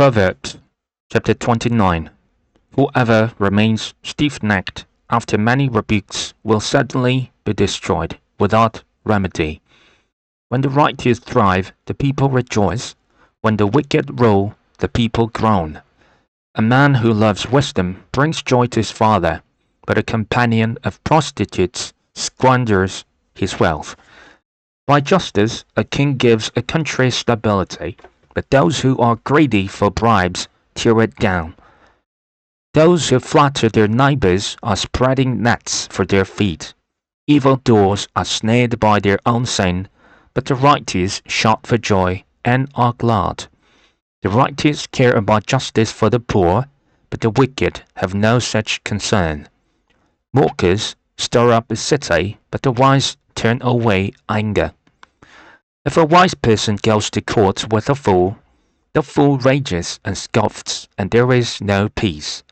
Proverbs chapter 29. Whoever remains stiff-necked after many rebukes will certainly be destroyed without remedy. When the righteous thrive, the people rejoice. When the wicked rule, the people groan. A man who loves wisdom brings joy to his father, but a companion of prostitutes squanders his wealth. By justice, a king gives a country stability, but those who are greedy for bribes tear it down. Those who flatter their neighbors are spreading nets for their feet. Evildoers are snared by their own sin, but the righteous shout for joy and are glad. The righteous care about justice for the poor, but the wicked have no such concern. Mockers stir up a city, but the wise turn away anger. If a wise person goes to court with a fool, the fool rages and scoffs, and there is no peace.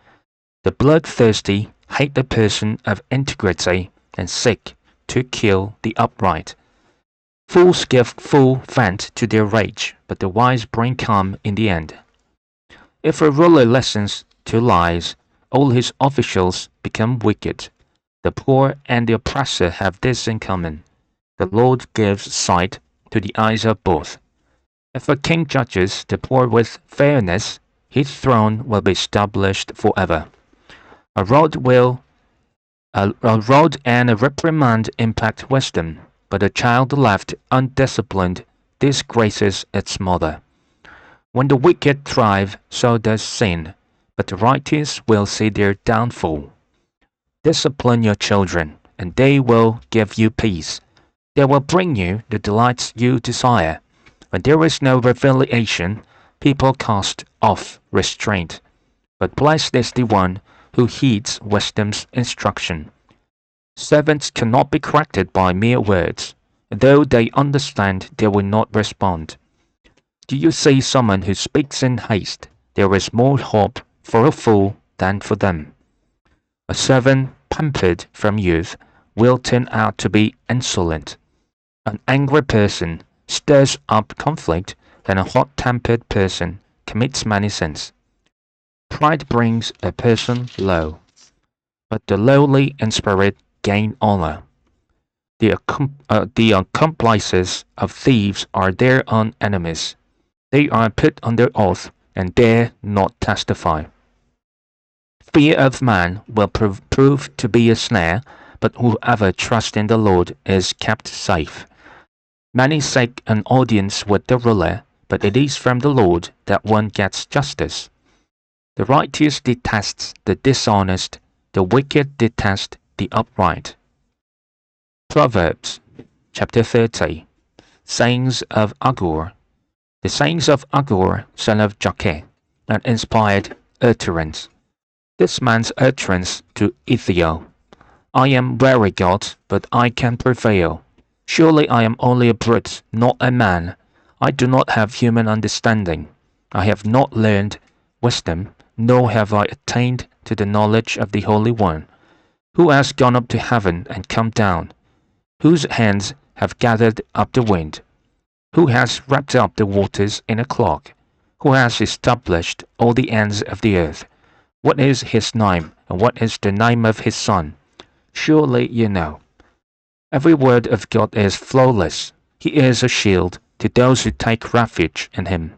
The bloodthirsty hate the person of integrity and seek to kill the upright. Fools give full vent to their rage, but the wise bring calm in the end. If a ruler listens to lies, all his officials become wicked. The poor and the oppressor have this in common: the Lord gives sight to the eyes of both. If a king judges the poor with fairness, his throne will be established forever. A rod and a reprimand impact wisdom, but a child left undisciplined disgraces its mother. When the wicked thrive, so does sin, but the righteous will see their downfall. Discipline your children, and they will give you peace. They will bring you the delights you desire. When there is no revelation, people cast off restraint. But blessed is the one who heeds wisdom's instruction. Servants cannot be corrected by mere words. Though they understand, they will not respond. Do you see someone who speaks in haste? There is more hope for a fool than for them. A servant pampered from youth will turn out to be insolent. An angry person stirs up conflict, and a hot-tempered person commits many sins. Pride brings a person low, but the lowly in spirit gain honor. The accomplices of thieves are their own enemies. They are put under oath and dare not testify. Fear of man will prove to be a snare, but whoever trusts in the Lord is kept safe. Many seek an audience with the ruler, but it is from the Lord that one gets justice. The righteous detests the dishonest, the wicked detest the upright. Proverbs chapter 30. Sayings of Agur. The sayings of Agur, son of Jakeh, an inspired utterance. This man's utterance to Ethiel: I am very God, but I can prevail. Surely I am only a brute, not a man. I do not have human understanding. I have not learned wisdom, nor have I attained to the knowledge of the Holy One. Who has gone up to heaven and come down? Whose hands have gathered up the wind? Who has wrapped up the waters in a cloak? Who has established all the ends of the earth? What is his name, and what is the name of his son? Surely you know. Every word of God is flawless. He is a shield to those who take refuge in him.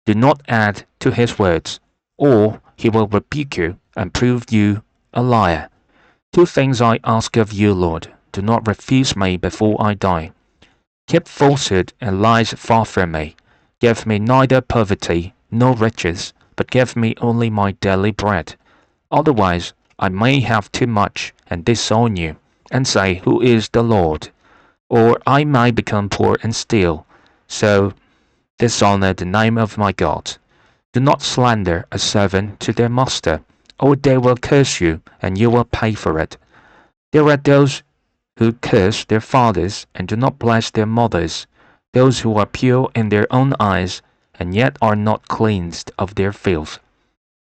Do not add to his words, or he will rebuke you and prove you a liar. Two things I ask of you, Lord. Do not refuse me before I die. Keep falsehood and lies far from me. Give me neither poverty nor riches, but give me only my daily bread. Otherwise, I may have too much and disown you, and say, Who is the Lord? Or I may become poor and steal, so dishonor the name of my God. Do not slander a servant to their master, or they will curse you, and you will pay for it. There are those who curse their fathers and do not bless their mothers, those who are pure in their own eyes, and yet are not cleansed of their filth.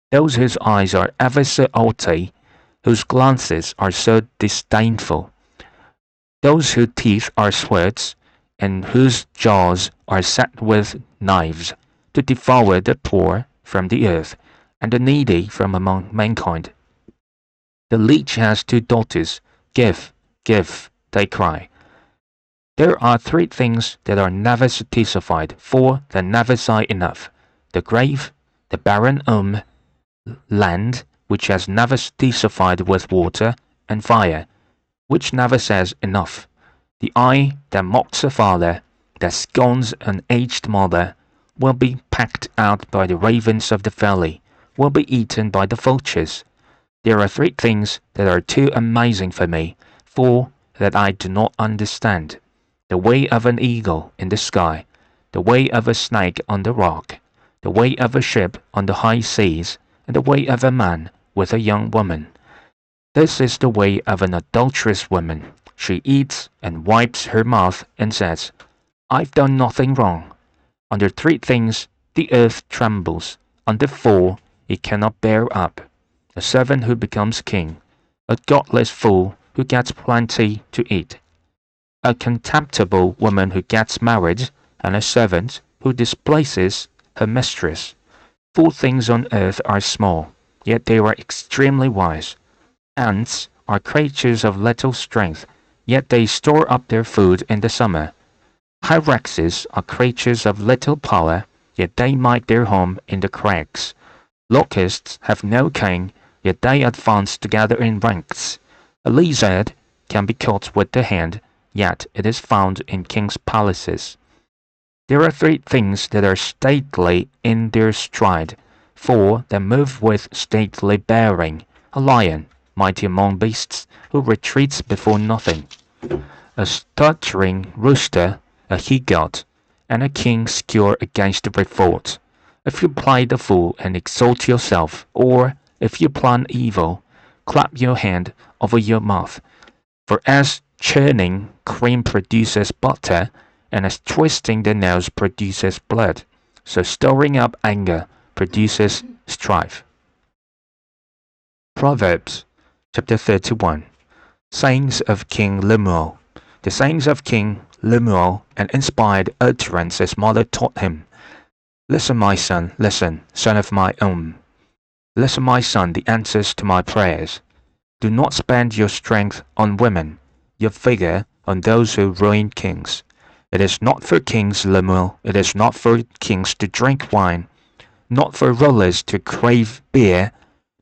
Those whose eyes are ever so haughty, whose glances are so disdainful. Those whose teeth are swords, and whose jaws are set with knives, to devour the poor, from the earth, and the needy from among mankind. The leech has 2 daughters. Give, give, they cry. There are 3 things that are never satisfied, 4 that never sigh enough: the grave, the barren land, which has never satisfied with water, and fire, which never says enough. The eye that mocks a father, that scorns an aged mother, will be pecked out by the ravens of the valley, will be eaten by the vultures. There are 3 things that are too amazing for me, 4 that I do not understand: the way of an eagle in the sky, the way of a snake on the rock, the way of a ship on the high seas, and the way of a man with a young woman. This is the way of an adulterous woman. She eats and wipes her mouth and says, I've done nothing wrong. Under 3 things the earth trembles. Under 4 it cannot bear up: a servant who becomes king, a godless fool who gets plenty to eat, a contemptible woman who gets married, and a servant who displaces her mistress. 4 things on earth are small, yet they are extremely wise. Ants are creatures of little strength, yet they store up their food in the summer. Hyraxes are creatures of little power, yet they make their home in the crags. Locusts have no king, yet they advance together in ranks. A lizard can be caught with the hand, yet it is found in kings' palaces. There are 3 things that are stately in their stride, 4 that move with stately bearing: a lion, mighty among beasts, who retreats before nothing; a stuttering rooster, a he-goat, and a king secure against revolt. If you play the fool and exalt yourself, or if you plan evil, clap your hand over your mouth. For as churning cream produces butter, and as twisting the nails produces blood, so stirring up anger produces strife. Proverbs chapter 31. Sayings of King Lemuel. The sayings of King Lemuel, an inspired utterance his mother taught him. Listen, my son, listen, son of my own. Listen, my son, the answers to my prayers. Do not spend your strength on women, your vigor on those who ruin kings. It is not for kings, Lemuel, it is not for kings to drink wine, not for rulers to crave beer,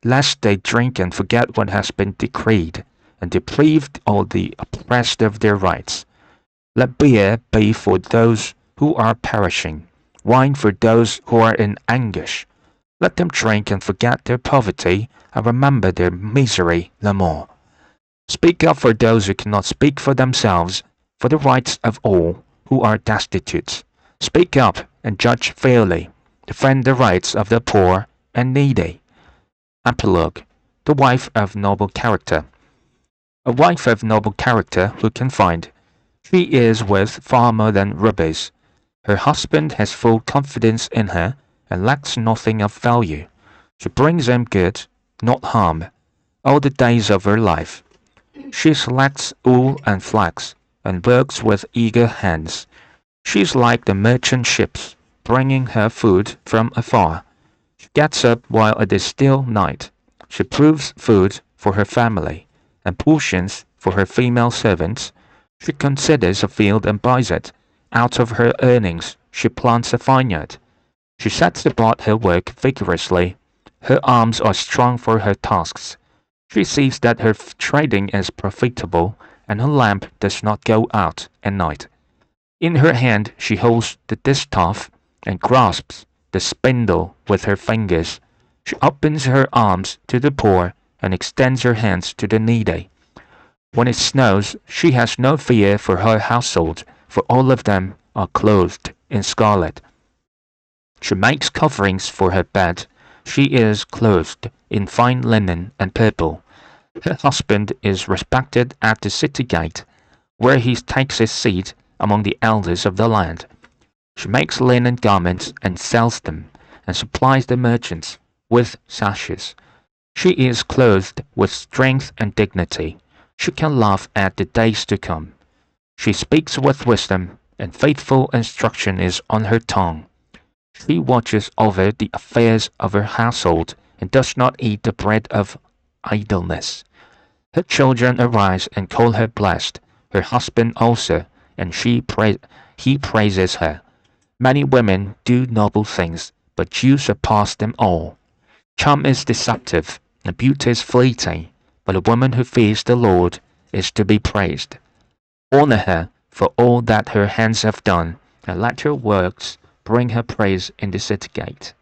lest they drink and forget what has been decreed, and deprive all the oppressed of their rights. Let beer be for those who are perishing, wine for those who are in anguish. Let them drink and forget their poverty, and remember their misery no more. Speak up for those who cannot speak for themselves, for the rights of all who are destitute. Speak up and judge fairly. Defend the rights of the poor and needy. Epilogue. The wife of noble character. A wife of noble character who can find? She is worth far more than rubies. Her husband has full confidence in her and lacks nothing of value. She brings him good, not harm, all the days of her life. She selects wool and flax, and works with eager hands. She is like the merchant ships, bringing her food from afar. She gets up while it is still night. She proves food for her family, and portions for her female servants. She considers a field and buys it. Out of her earnings she plants a vineyard. She sets about her work vigorously. Her arms are strong for her tasks. She sees that her trading is profitable, and her lamp does not go out at night. In her hand she holds the distaff and grasps the spindle with her fingers. She opens her arms to the poor and extends her hands to the needy. When it snows, she has no fear for her household, for all of them are clothed in scarlet. She makes coverings for her bed. She is clothed in fine linen and purple. Her husband is respected at the city gate, where he takes his seat among the elders of the land. She makes linen garments and sells them, and supplies the merchants with sashes. She is clothed with strength and dignity. She can laugh at the days to come. She speaks with wisdom, and faithful instruction is on her tongue. She watches over the affairs of her household and does not eat the bread of idleness. Her children arise and call her blessed, her husband also, and he praises her. Many women do noble things, but you surpass them all. Charm is deceptive, and beauty is fleeting, but a woman who fears the Lord is to be praised. Honor her for all that her hands have done, and let her works bring her praise in the city gate.